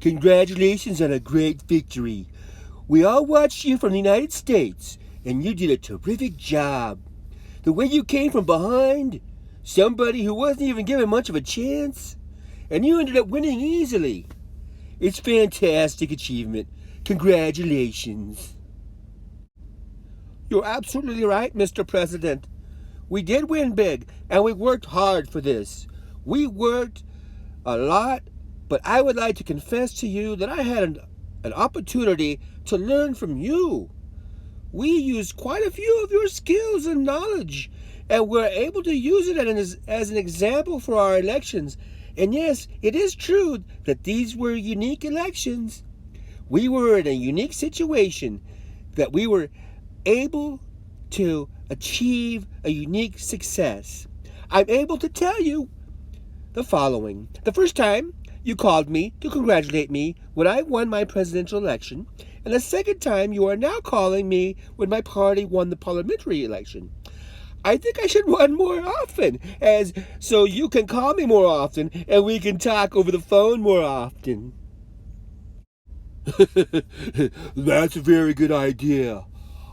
Congratulations on a great victory. We all watched you from the United States, and you did a terrific job. The way you came from behind, somebody who wasn't even given much of a chance, and you ended up winning easily. It's fantastic achievement. Congratulations. You're absolutely right, Mr. President. We did win big, and we worked hard for this. We worked a lot, but I would like to confess to you that I had an opportunity to learn from you. We used quite a few of your skills and knowledge, and we're able to use it as an example for our elections. And yes, it is true that these were unique elections. We were in a unique situation that we were able to achieve a unique success. I'm able to tell you the following. The first time, you called me to congratulate me when I won my presidential election, and the second time you are now calling me when my party won the parliamentary election. I think I should run more often, so you can call me more often and we can talk over the phone more often. That's a very good idea.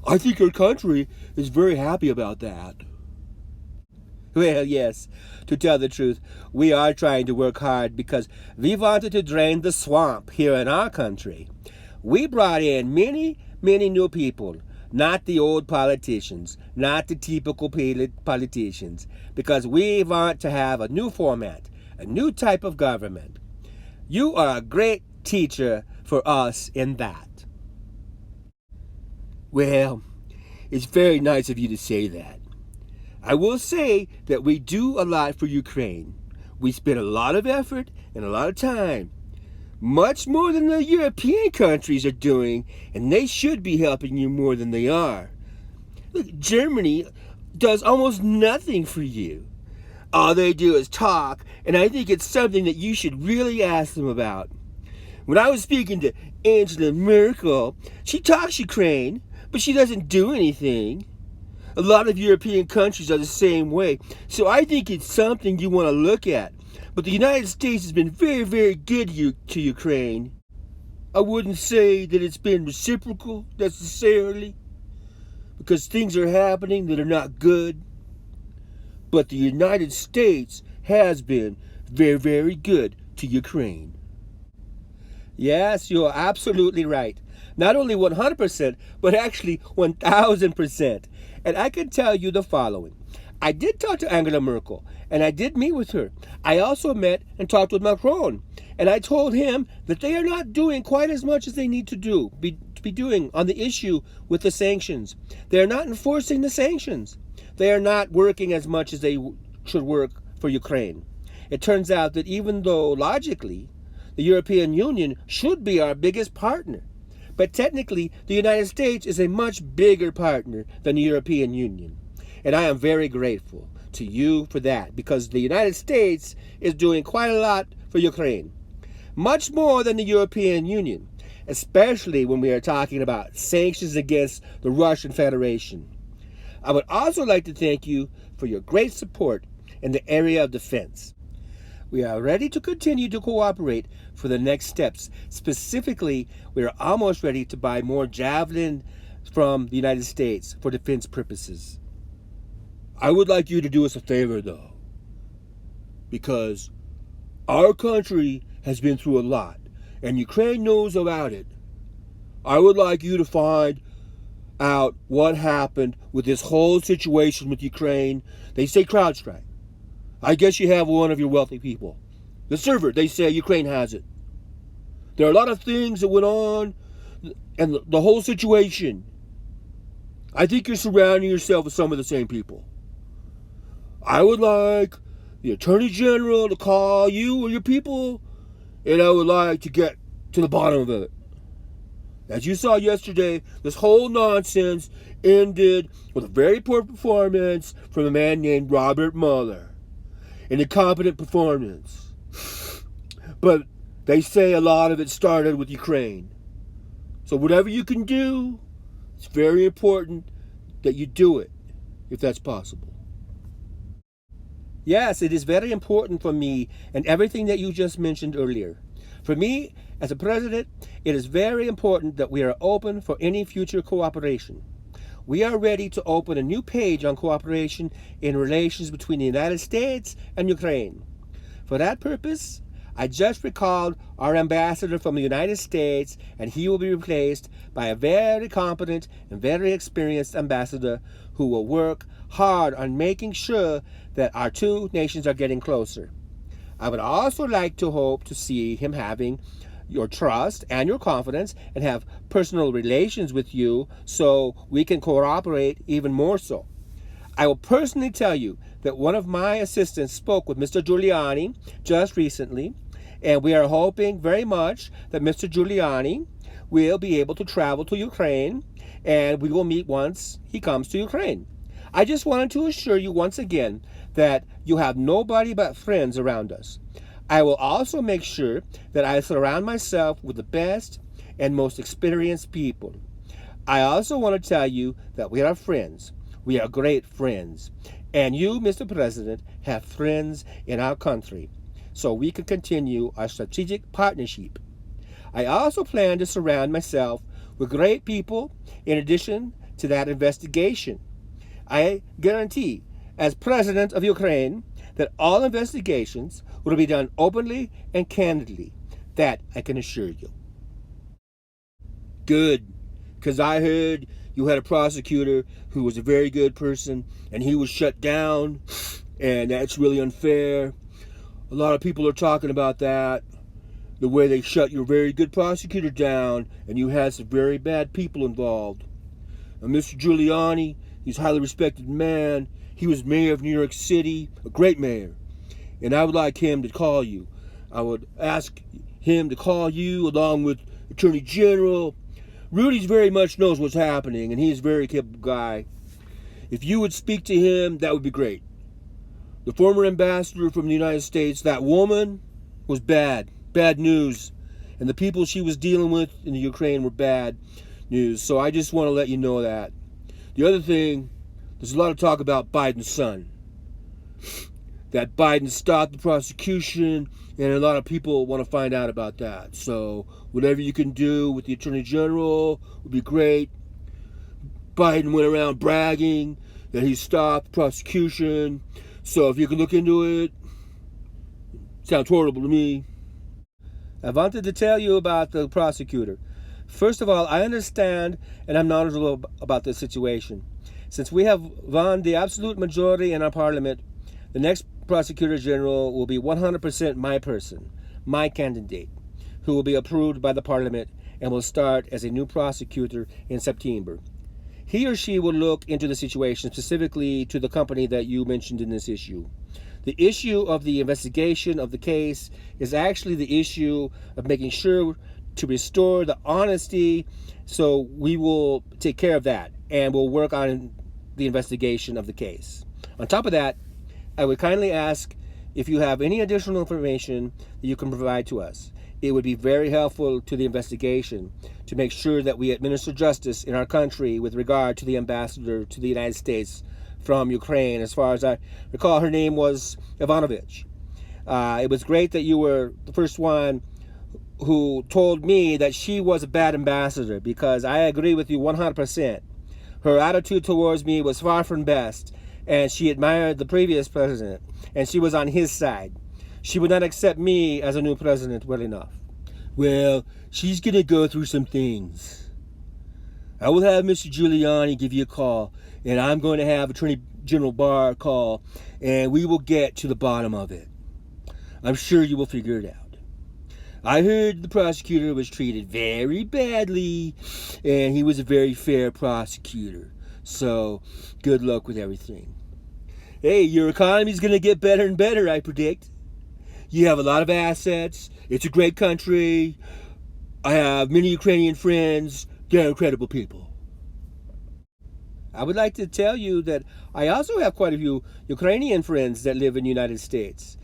I think your country is very happy about that. Well, yes, to tell the truth, we are trying to work hard because we wanted to drain the swamp here in our country. We brought in many new people, not the old politicians, not the typical politicians, because we want to have a new format, a new type of government. You are a great teacher for us in that. Well, it's very nice of you to say that. I will say that we do a lot for Ukraine. We spend a lot of effort and a lot of time, much more than the European countries are doing, and they should be helping you more than they are. Look, Germany does almost nothing for you. All they do is talk, and I think it's something that you should really ask them about. When I was speaking to Angela Merkel, she talks Ukraine, but she doesn't do anything. A lot of European countries are the same way, so I think it's something you want to look at. But the United States has been very good to Ukraine. I wouldn't say that it's been reciprocal necessarily, because things are happening that are not good. But the United States has been very good to Ukraine. Yes, you're absolutely right. Not only 100%, but actually 1,000%. And I can tell you the following. I did talk to Angela Merkel, and I did meet with her. I also met and talked with Macron, and I told him that they are not doing quite as much as they need to be doing on the issue with the sanctions. They are not enforcing the sanctions. They are not working as much as they should work for Ukraine. It turns out that even though logically the European Union should be our biggest partner, but technically, the United States is a much bigger partner than the European Union. And I am very grateful to you for that, because the United States is doing quite a lot for Ukraine. Much more than the European Union, especially when we are talking about sanctions against the Russian Federation. I would also like to thank you for your great support in the area of defense. We are ready to continue to cooperate for the next steps. Specifically, we are almost ready to buy more Javelin from the United States for defense purposes. I would like you to do us a favor, though, because our country has been through a lot, and Ukraine knows about it. I would like you to find out what happened with this whole situation with Ukraine. They say CrowdStrike. I guess you have one of your wealthy people. The server, they say Ukraine has it. There are a lot of things that went on, and the whole situation. I think you're surrounding yourself with some of the same people. I would like the Attorney General to call you or your people, and I would like to get to the bottom of it. As you saw yesterday, this whole nonsense ended with a very poor performance from a man named Robert Mueller. An incompetent performance. But they say a lot of it started with Ukraine. So whatever you can do, it's very important that you do it, if that's possible. Yes, it is very important for me and everything that you just mentioned earlier. For me, as a president, it is very important that we are open for any future cooperation. We are ready to open a new page on cooperation in relations between the United States and Ukraine. For that purpose, I just recalled our ambassador from the United States, and he will be replaced by a very competent and very experienced ambassador who will work hard on making sure that our two nations are getting closer. I would also like to hope to see him having your trust and your confidence and have personal relations with you so we can cooperate even more so. I will personally tell you that one of my assistants spoke with Mr. Giuliani just recently, and we are hoping very much that Mr. Giuliani will be able to travel to Ukraine, and we will meet once he comes to Ukraine. I just wanted to assure you once again that you have nobody but friends around us. I will also make sure that I surround myself with the best and most experienced people. I also want to tell you that we are friends. We are great friends. And you, Mr. President, have friends in our country, so we can continue our strategic partnership. I also plan to surround myself with great people in addition to that investigation. I guarantee, as President of Ukraine, that all investigations will be done openly and candidly. That I can assure you. Good, because I heard you had a prosecutor who was a very good person, and he was shut down, and that's really unfair. A lot of people are talking about that, the way they shut your very good prosecutor down, and you had some very bad people involved. And Mr. Giuliani, he's a highly respected man. He was mayor of New York City, a great mayor. And I would like him to call you. I would ask him to call you along with Attorney General. Rudy's very much knows what's happening, and he's a very capable guy. If you would speak to him, that would be great. The former ambassador from the United States, that woman was bad news. And the people she was dealing with in the Ukraine were bad news. So I just want to let you know that. The other thing, there's a lot of talk about Biden's son. That Biden stopped the prosecution, and a lot of people want to find out about that. So whatever you can do with the Attorney General would be great. Biden went around bragging that he stopped the prosecution. So if you can look into it, sounds horrible to me. I wanted to tell you about the prosecutor. First of all, I understand and I'm knowledgeable about this situation. Since we have won the absolute majority in our parliament, the next prosecutor general will be 100% my person, my candidate, who will be approved by the parliament and will start as a new prosecutor in September. He or she will look into the situation specifically to the company that you mentioned in this issue. The issue of the investigation of the case is actually the issue of making sure to restore the honesty, so we will take care of that and we'll work on the investigation of the case. On top of that, I would kindly ask if you have any additional information that you can provide to us. It would be very helpful to the investigation to make sure that we administer justice in our country with regard to the ambassador to the United States from Ukraine. As far as I recall, her name was Ivanovich. It was great that you were the first one who told me that she was a bad ambassador, because I agree with you 100%. Her attitude towards me was far from best, and she admired the previous president, and she was on his side. She would not accept me as a new president well enough. Well, she's going to go through some things. I will have Mr. Giuliani give you a call, and I'm going to have Attorney General Barr call, and we will get to the bottom of it. I'm sure you will figure it out. I heard the prosecutor was treated very badly, and he was a very fair prosecutor. So, good luck with everything. Hey, your economy's going to get better and better, I predict. You have a lot of assets. It's a great country. I have many Ukrainian friends. They're incredible people. I would like to tell you that I also have quite a few Ukrainian friends that live in the United States.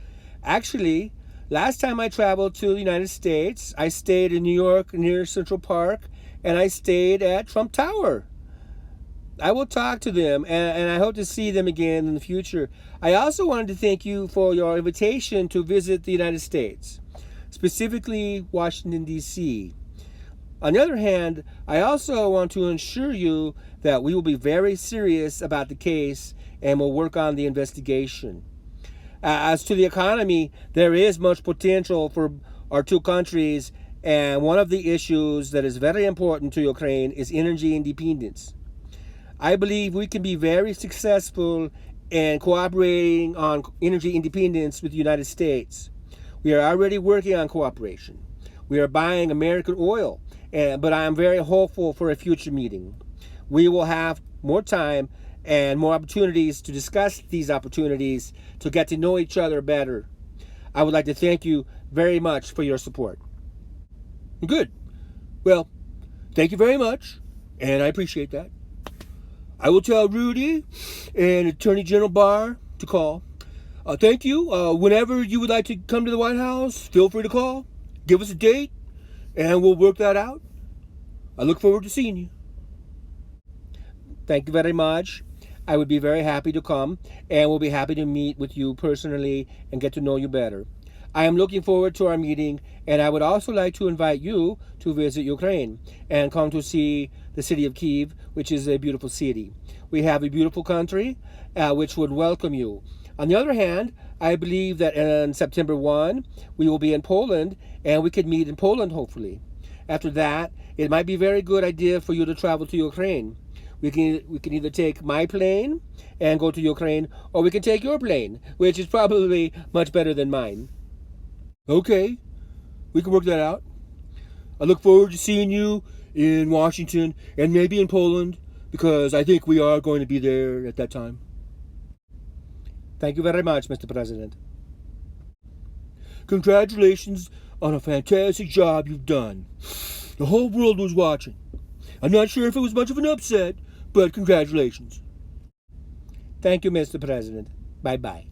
Actually, last time I traveled to the United States, I stayed in New York near Central Park, and I stayed at Trump Tower. I will talk to them, and I hope to see them again in the future. I also wanted to thank you for your invitation to visit the United States. specifically Washington, D.C. On the other hand, I also want to assure you that we will be very serious about the case and will work on the investigation. As to the economy, there is much potential for our two countries, and one of the issues that is very important to Ukraine is energy independence. I believe we can be very successful in cooperating on energy independence with the United States. We are already working on cooperation. We are buying American oil, but I am very hopeful for a future meeting. We will have more time and more opportunities to discuss these opportunities to get to know each other better. I would like to thank you very much for your support. Good. Well, thank you very much, and I appreciate that. I will tell Rudy and Attorney General Barr to call. Thank you. Whenever you would like to come to the White House, feel free to call. Give us a date, and we'll work that out. I look forward to seeing you. Thank you very much. I would be very happy to come, and we'll be happy to meet with you personally and get to know you better. I am looking forward to our meeting, and I would also like to invite you to visit Ukraine and come to see the city of Kyiv, which is a beautiful city. We have a beautiful country which would welcome you. On the other hand, I believe that on September 1, we will be in Poland, and we could meet in Poland, hopefully. After that, it might be a very good idea for you to travel to Ukraine. We can either take my plane and go to Ukraine, or we can take your plane, which is probably much better than mine. Okay, we can work that out. I look forward to seeing you in Washington and maybe in Poland, because I think we are going to be there at that time. Thank you very much, Mr. President. Congratulations on a fantastic job you've done. The whole world was watching. I'm not sure if it was much of an upset, but congratulations. Thank you, Mr. President. Bye-bye.